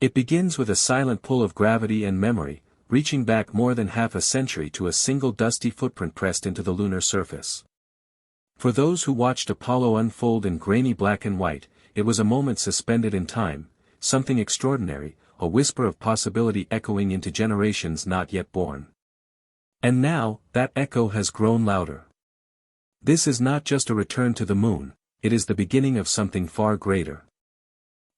It begins with a silent pull of gravity and memory, reaching back more than half a century to a single dusty footprint pressed into the lunar surface. For those who watched Apollo unfold in grainy black and white, it was a moment suspended in time, something extraordinary, a whisper of possibility echoing into generations not yet born. And now, that echo has grown louder. This is not just a return to the moon, it is the beginning of something far greater.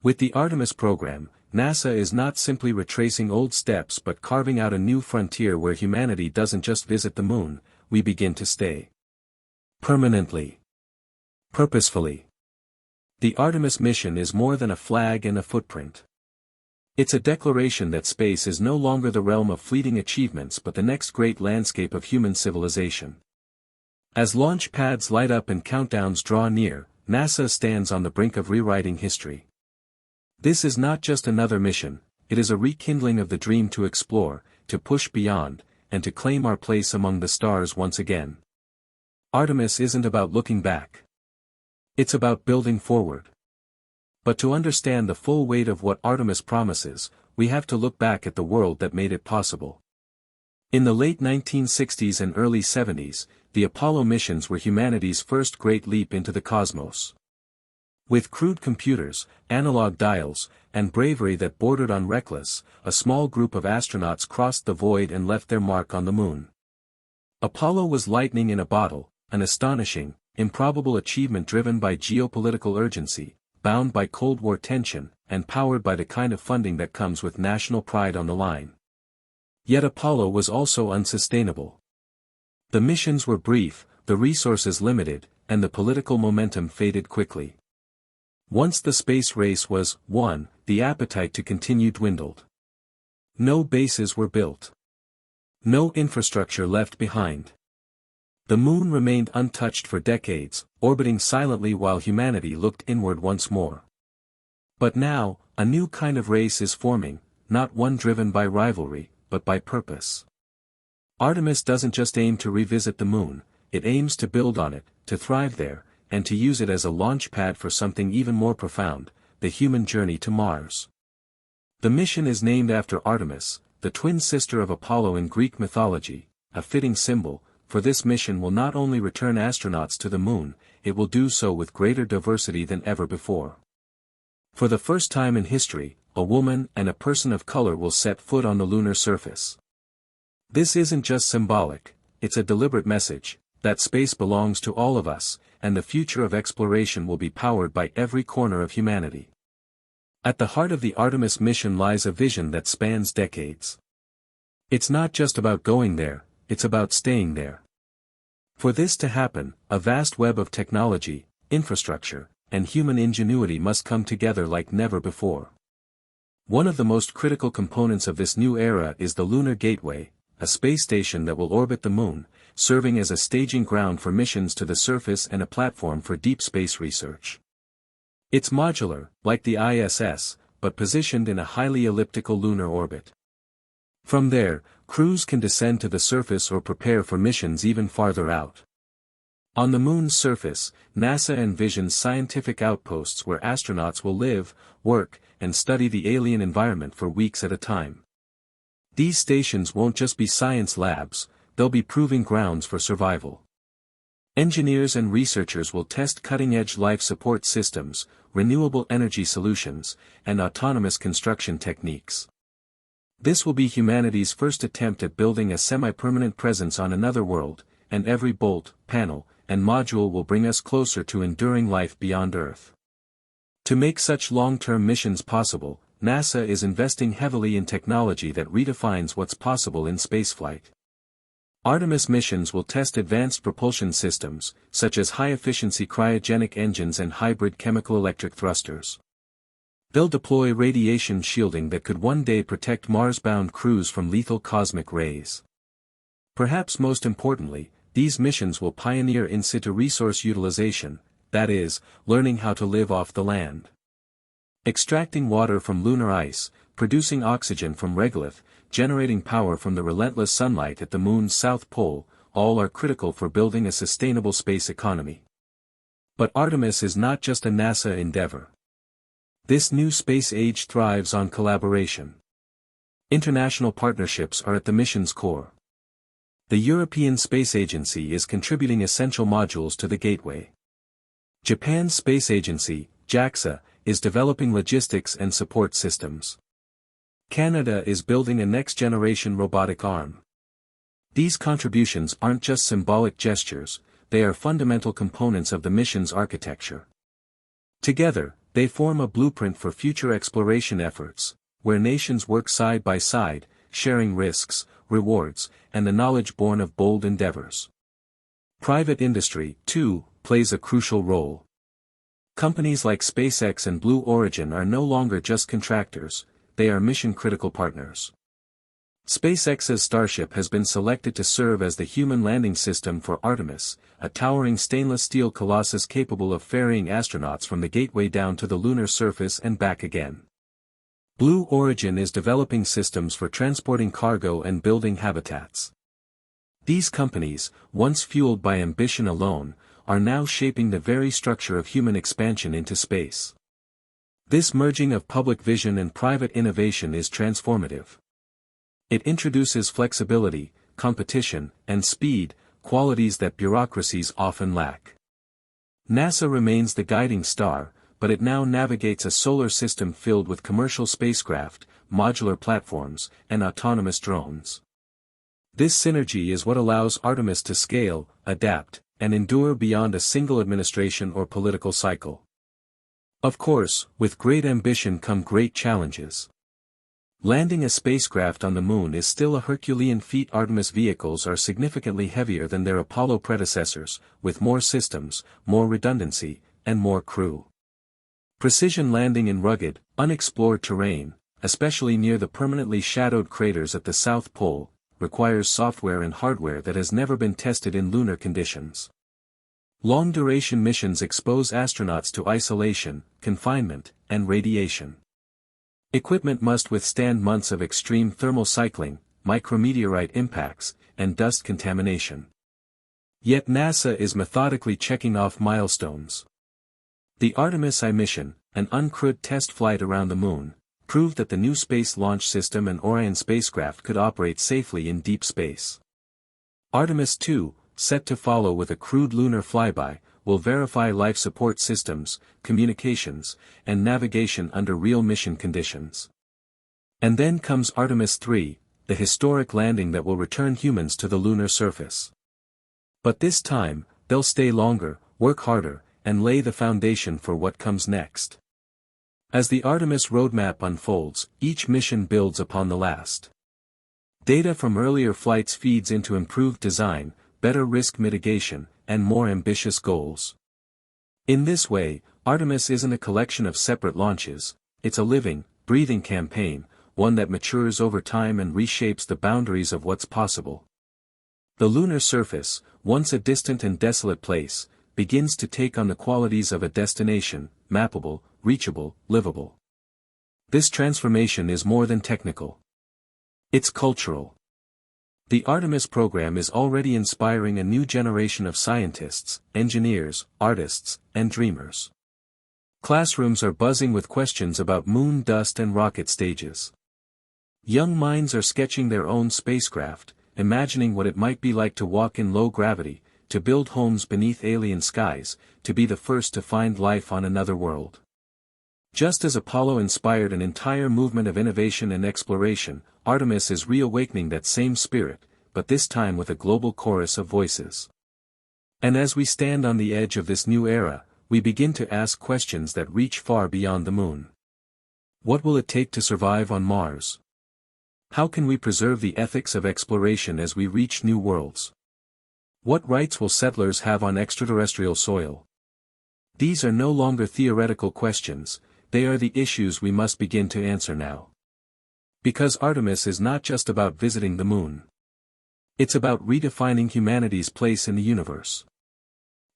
With the Artemis program, NASA is not simply retracing old steps but carving out a new frontier where humanity doesn't just visit the moon, we begin to stay. Permanently. Purposefully. The Artemis mission is more than a flag and a footprint. It's a declaration that space is no longer the realm of fleeting achievements but the next great landscape of human civilization. As launch pads light up and countdowns draw near, NASA stands on the brink of rewriting history. This is not just another mission, it is a rekindling of the dream to explore, to push beyond, and to claim our place among the stars once again. Artemis isn't about looking back. It's about building forward. But to understand the full weight of what Artemis promises, we have to look back at the world that made it possible. In the late 1960s and early 70s, the Apollo missions were humanity's first great leap into the cosmos. With crude computers, analog dials, and bravery that bordered on reckless, a small group of astronauts crossed the void and left their mark on the moon. Apollo was lightning in a bottle, an astonishing, improbable achievement driven by geopolitical urgency, bound by Cold War tension, and powered by the kind of funding that comes with national pride on the line. Yet Apollo was also unsustainable. The missions were brief, the resources limited, and the political momentum faded quickly. Once the space race was won, the appetite to continue dwindled. No bases were built. No infrastructure left behind. The moon remained untouched for decades, orbiting silently while humanity looked inward once more. But now, a new kind of race is forming, not one driven by rivalry, but by purpose. Artemis doesn't just aim to revisit the moon, it aims to build on it, to thrive there, and to use it as a launch pad for something even more profound, the human journey to Mars. The mission is named after Artemis, the twin sister of Apollo in Greek mythology, a fitting symbol, for this mission will not only return astronauts to the moon, it will do so with greater diversity than ever before. For the first time in history, a woman and a person of color will set foot on the lunar surface. This isn't just symbolic, it's a deliberate message, that space belongs to all of us, and the future of exploration will be powered by every corner of humanity. At the heart of the Artemis mission lies a vision that spans decades. It's not just about going there, it's about staying there. For this to happen, a vast web of technology, infrastructure, and human ingenuity must come together like never before. One of the most critical components of this new era is the Lunar Gateway, a space station that will orbit the moon, serving as a staging ground for missions to the surface and a platform for deep space research. It's modular, like the ISS, but positioned in a highly elliptical lunar orbit. From there, crews can descend to the surface or prepare for missions even farther out. On the moon's surface, NASA envisions scientific outposts where astronauts will live, work, and study the alien environment for weeks at a time. These stations won't just be science labs, they'll be proving grounds for survival. Engineers and researchers will test cutting-edge life support systems, renewable energy solutions, and autonomous construction techniques. This will be humanity's first attempt at building a semi-permanent presence on another world, and every bolt, panel, and module will bring us closer to enduring life beyond Earth. To make such long-term missions possible, NASA is investing heavily in technology that redefines what's possible in spaceflight. Artemis missions will test advanced propulsion systems, such as high-efficiency cryogenic engines and hybrid chemical-electric thrusters. They'll deploy radiation shielding that could one day protect Mars-bound crews from lethal cosmic rays. Perhaps most importantly, these missions will pioneer in situ resource utilization, that is, learning how to live off the land. Extracting water from lunar ice, producing oxygen from regolith, generating power from the relentless sunlight at the moon's south pole, all are critical for building a sustainable space economy. But Artemis is not just a NASA endeavor. This new space age thrives on collaboration. International partnerships are at the mission's core. The European Space Agency is contributing essential modules to the gateway. Japan's Space Agency, JAXA, is developing logistics and support systems. Canada is building a next-generation robotic arm. These contributions aren't just symbolic gestures, they are fundamental components of the mission's architecture. Together, they form a blueprint for future exploration efforts, where nations work side by side, sharing risks, rewards, and the knowledge born of bold endeavors. Private industry, too, plays a crucial role. Companies like SpaceX and Blue Origin are no longer just contractors, they are mission-critical partners. SpaceX's Starship has been selected to serve as the human landing system for Artemis, a towering stainless steel colossus capable of ferrying astronauts from the gateway down to the lunar surface and back again. Blue Origin is developing systems for transporting cargo and building habitats. These companies, once fueled by ambition alone, are now shaping the very structure of human expansion into space. This merging of public vision and private innovation is transformative. It introduces flexibility, competition, and speed, qualities that bureaucracies often lack. NASA remains the guiding star, but it now navigates a solar system filled with commercial spacecraft, modular platforms, and autonomous drones. This synergy is what allows Artemis to scale, adapt, and endure beyond a single administration or political cycle. Of course, with great ambition come great challenges. Landing a spacecraft on the Moon is still a Herculean feat. Artemis vehicles are significantly heavier than their Apollo predecessors, with more systems, more redundancy, and more crew. Precision landing in rugged, unexplored terrain, especially near the permanently shadowed craters at the South Pole, requires software and hardware that has never been tested in lunar conditions. Long-duration missions expose astronauts to isolation, confinement, and radiation. Equipment must withstand months of extreme thermal cycling, micrometeorite impacts, and dust contamination. Yet NASA is methodically checking off milestones. The Artemis-i mission, an uncrewed test flight around the Moon, proved that the new Space Launch System and Orion spacecraft could operate safely in deep space. Artemis II, set to follow with a crewed lunar flyby, will verify life support systems, communications, and navigation under real mission conditions. And then comes Artemis III, the historic landing that will return humans to the lunar surface. But this time, they'll stay longer, work harder, and lay the foundation for what comes next. As the Artemis roadmap unfolds, each mission builds upon the last. Data from earlier flights feeds into improved design, better risk mitigation, and more ambitious goals. In this way, Artemis isn't a collection of separate launches, it's a living, breathing campaign, one that matures over time and reshapes the boundaries of what's possible. The lunar surface, once a distant and desolate place, begins to take on the qualities of a destination, mappable, reachable, livable. This transformation is more than technical. It's cultural. The Artemis program is already inspiring a new generation of scientists, engineers, artists, and dreamers. Classrooms are buzzing with questions about moon dust and rocket stages. Young minds are sketching their own spacecraft, imagining what it might be like to walk in low gravity, to build homes beneath alien skies, to be the first to find life on another world. Just as Apollo inspired an entire movement of innovation and exploration, Artemis is reawakening that same spirit, but this time with a global chorus of voices. And as we stand on the edge of this new era, we begin to ask questions that reach far beyond the Moon. What will it take to survive on Mars? How can we preserve the ethics of exploration as we reach new worlds? What rights will settlers have on extraterrestrial soil? These are no longer theoretical questions, they are the issues we must begin to answer now. Because Artemis is not just about visiting the Moon. It's about redefining humanity's place in the universe.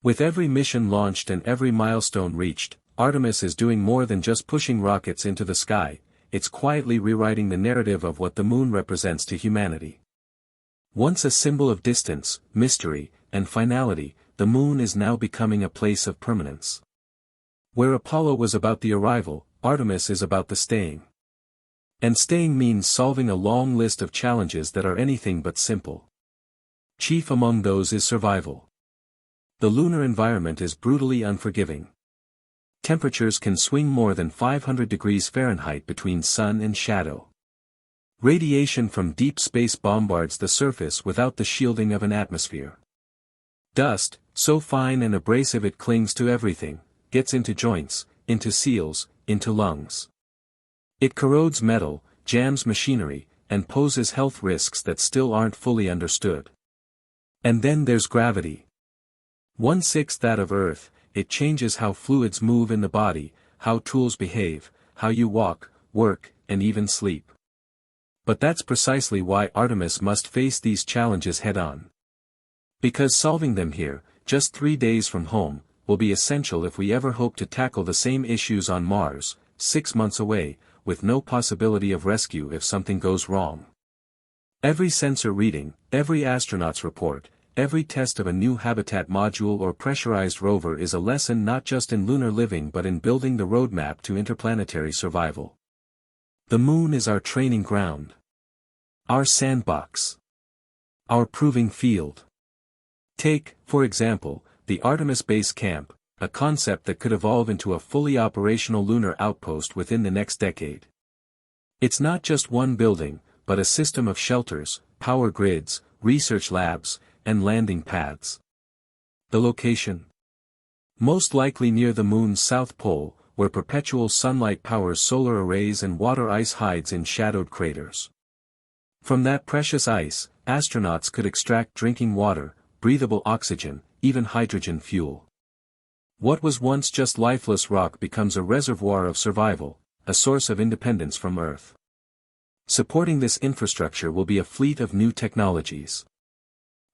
With every mission launched and every milestone reached, Artemis is doing more than just pushing rockets into the sky, it's quietly rewriting the narrative of what the Moon represents to humanity. Once a symbol of distance, mystery, and finality, the Moon is now becoming a place of permanence. Where Apollo was about the arrival, Artemis is about the staying. And staying means solving a long list of challenges that are anything but simple. Chief among those is survival. The lunar environment is brutally unforgiving. Temperatures can swing more than 500 degrees Fahrenheit between sun and shadow. Radiation from deep space bombards the surface without the shielding of an atmosphere. Dust, so fine and abrasive it clings to everything, gets into joints, into seals, into lungs. It corrodes metal, jams machinery, and poses health risks that still aren't fully understood. And then there's gravity. 1/6 that of Earth, it changes how fluids move in the body, how tools behave, how you walk, work, and even sleep. But that's precisely why Artemis must face these challenges head-on. Because solving them here, just 3 days from home, will be essential if we ever hope to tackle the same issues on Mars, 6 months away, with no possibility of rescue if something goes wrong. Every sensor reading, every astronaut's report, every test of a new habitat module or pressurized rover is a lesson not just in lunar living but in building the roadmap to interplanetary survival. The moon is our training ground. Our sandbox. Our proving field. Take, for example, the Artemis Base Camp, a concept that could evolve into a fully operational lunar outpost within the next decade. It's not just one building, but a system of shelters, power grids, research labs, and landing pads. The location? Most likely near the moon's south pole, where perpetual sunlight powers solar arrays and water ice hides in shadowed craters. From that precious ice, astronauts could extract drinking water, breathable oxygen, even hydrogen fuel. What was once just lifeless rock becomes a reservoir of survival, a source of independence from Earth. Supporting this infrastructure will be a fleet of new technologies.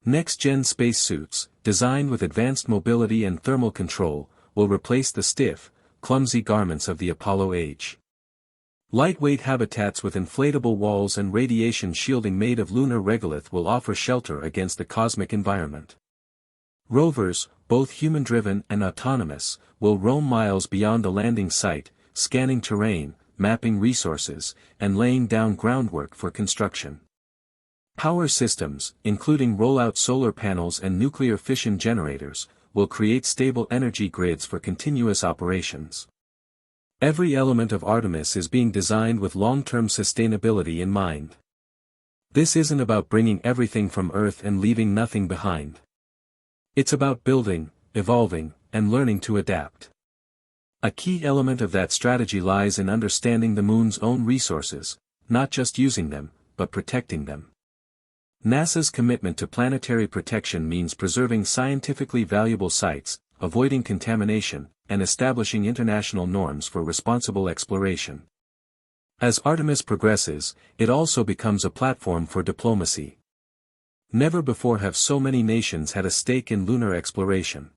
Next-gen spacesuits, designed with advanced mobility and thermal control, will replace the stiff, clumsy garments of the Apollo age. Lightweight habitats with inflatable walls and radiation shielding made of lunar regolith will offer shelter against the cosmic environment. Rovers, both human-driven and autonomous, will roam miles beyond the landing site, scanning terrain, mapping resources, and laying down groundwork for construction. Power systems, including rollout solar panels and nuclear fission generators, will create stable energy grids for continuous operations. Every element of Artemis is being designed with long-term sustainability in mind. This isn't about bringing everything from Earth and leaving nothing behind. It's about building, evolving, and learning to adapt. A key element of that strategy lies in understanding the moon's own resources, not just using them, but protecting them. NASA's commitment to planetary protection means preserving scientifically valuable sites, avoiding contamination, and establishing international norms for responsible exploration. As Artemis progresses, it also becomes a platform for diplomacy. Never before have so many nations had a stake in lunar exploration.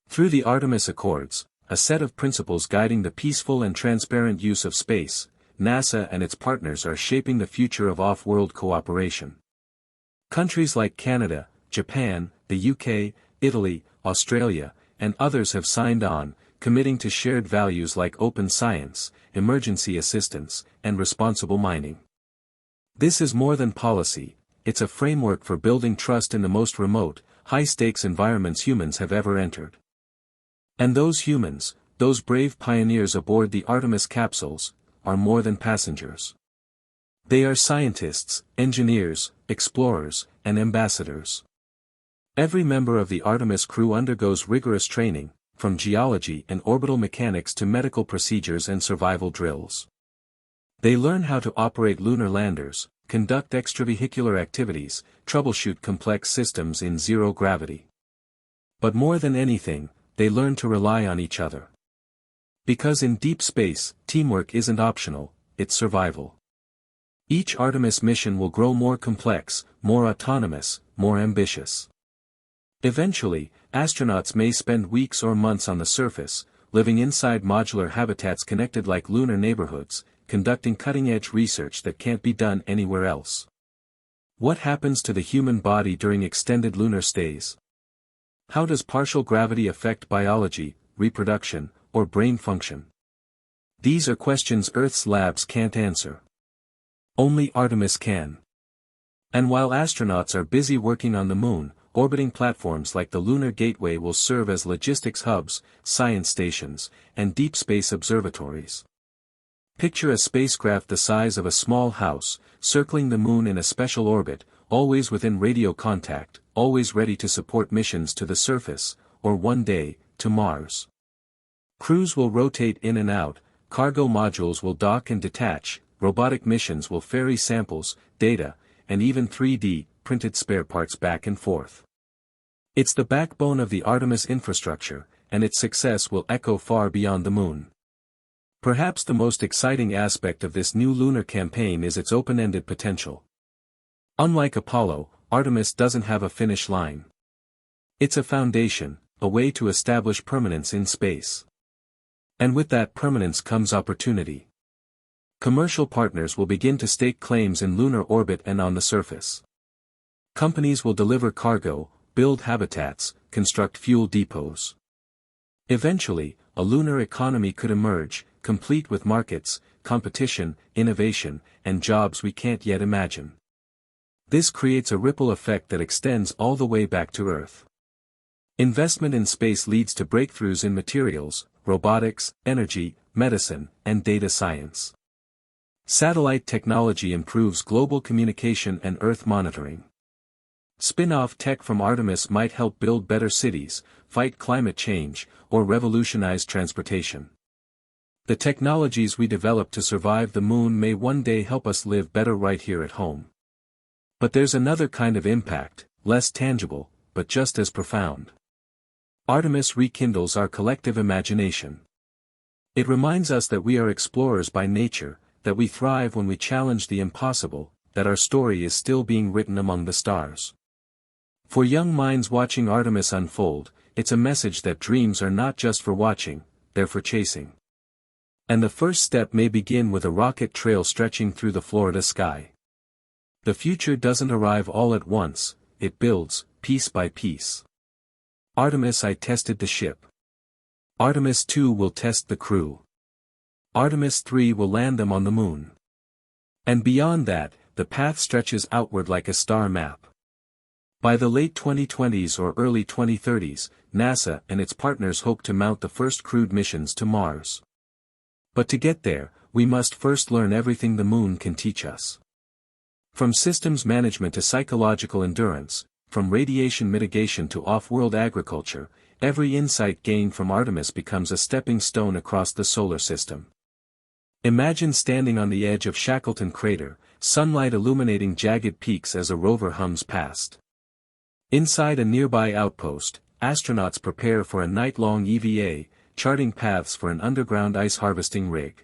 Through the Artemis Accords, a set of principles guiding the peaceful and transparent use of space, NASA and its partners are shaping the future of off-world cooperation. Countries like Canada, Japan, the UK, Italy, Australia, and others have signed on, committing to shared values like open science, emergency assistance, and responsible mining. This is more than policy, it's a framework for building trust in the most remote, high-stakes environments humans have ever entered. And those humans, those brave pioneers aboard the Artemis capsules, are more than passengers. They are scientists, engineers, explorers, and ambassadors. Every member of the Artemis crew undergoes rigorous training, from geology and orbital mechanics to medical procedures and survival drills. They learn how to operate lunar landers, conduct extravehicular activities, troubleshoot complex systems in zero gravity. But more than anything, they learn to rely on each other. Because in deep space, teamwork isn't optional, it's survival. Each Artemis mission will grow more complex, more autonomous, more ambitious. Eventually, astronauts may spend weeks or months on the surface, living inside modular habitats connected like lunar neighborhoods, conducting cutting-edge research that can't be done anywhere else. What happens to the human body during extended lunar stays? How does partial gravity affect biology, reproduction, or brain function? These are questions Earth's labs can't answer. Only Artemis can. And while astronauts are busy working on the moon, orbiting platforms like the Lunar Gateway will serve as logistics hubs, science stations, and deep space observatories. Picture a spacecraft the size of a small house, circling the moon in a special orbit, always within radio contact, always ready to support missions to the surface, or one day, to Mars. Crews will rotate in and out, cargo modules will dock and detach, robotic missions will ferry samples, data, and even 3D, printed spare parts back and forth. It's the backbone of the Artemis infrastructure, and its success will echo far beyond the moon. Perhaps the most exciting aspect of this new lunar campaign is its open-ended potential. Unlike Apollo, Artemis doesn't have a finish line. It's a foundation, a way to establish permanence in space. And with that permanence comes opportunity. Commercial partners will begin to stake claims in lunar orbit and on the surface. Companies will deliver cargo, build habitats, construct fuel depots. Eventually, a lunar economy could emerge, complete with markets, competition, innovation, and jobs we can't yet imagine. This creates a ripple effect that extends all the way back to Earth. Investment in space leads to breakthroughs in materials, robotics, energy, medicine, and data science. Satellite technology improves global communication and Earth monitoring. Spin-off tech from Artemis might help build better cities, fight climate change, or revolutionize transportation. The technologies we develop to survive the moon may one day help us live better right here at home. But there's another kind of impact, less tangible, but just as profound. Artemis rekindles our collective imagination. It reminds us that we are explorers by nature, that we thrive when we challenge the impossible, that our story is still being written among the stars. For young minds watching Artemis unfold, it's a message that dreams are not just for watching, they're for chasing. And the first step may begin with a rocket trail stretching through the Florida sky. The future doesn't arrive all at once, it builds, piece by piece. Artemis-i tested the ship. Artemis II will test the crew. Artemis III will land them on the moon. And beyond that, the path stretches outward like a star map. By the late 2020s or early 2030s, NASA and its partners hope to mount the first crewed missions to Mars. But to get there, we must first learn everything the moon can teach us. From systems management to psychological endurance, from radiation mitigation to off-world agriculture, every insight gained from Artemis becomes a stepping stone across the solar system. Imagine standing on the edge of Shackleton Crater, sunlight illuminating jagged peaks as a rover hums past. Inside a nearby outpost, astronauts prepare for a night-long EVA, charting paths for an underground ice harvesting rig.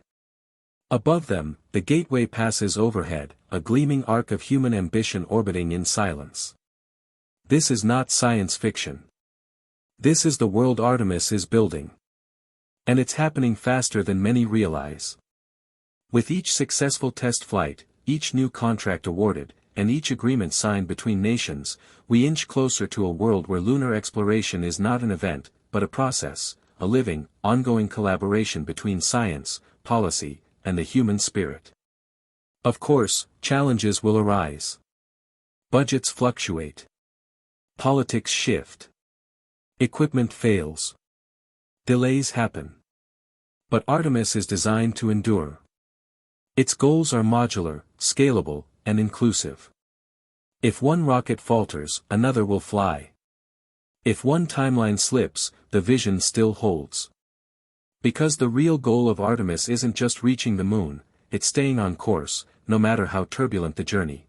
Above them, the gateway passes overhead, a gleaming arc of human ambition orbiting in silence. This is not science fiction. This is the world Artemis is building. And it's happening faster than many realize. With each successful test flight, each new contract awarded, and each agreement signed between nations, we inch closer to a world where lunar exploration is not an event, but a process, a living, ongoing collaboration between science, policy, and the human spirit. Of course, challenges will arise. Budgets fluctuate. Politics shift. Equipment fails. Delays happen. But Artemis is designed to endure. Its goals are modular, scalable, and inclusive. If one rocket falters, another will fly. If one timeline slips, the vision still holds. Because the real goal of Artemis isn't just reaching the moon, it's staying on course, no matter how turbulent the journey.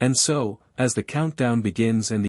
And so, as the countdown begins and the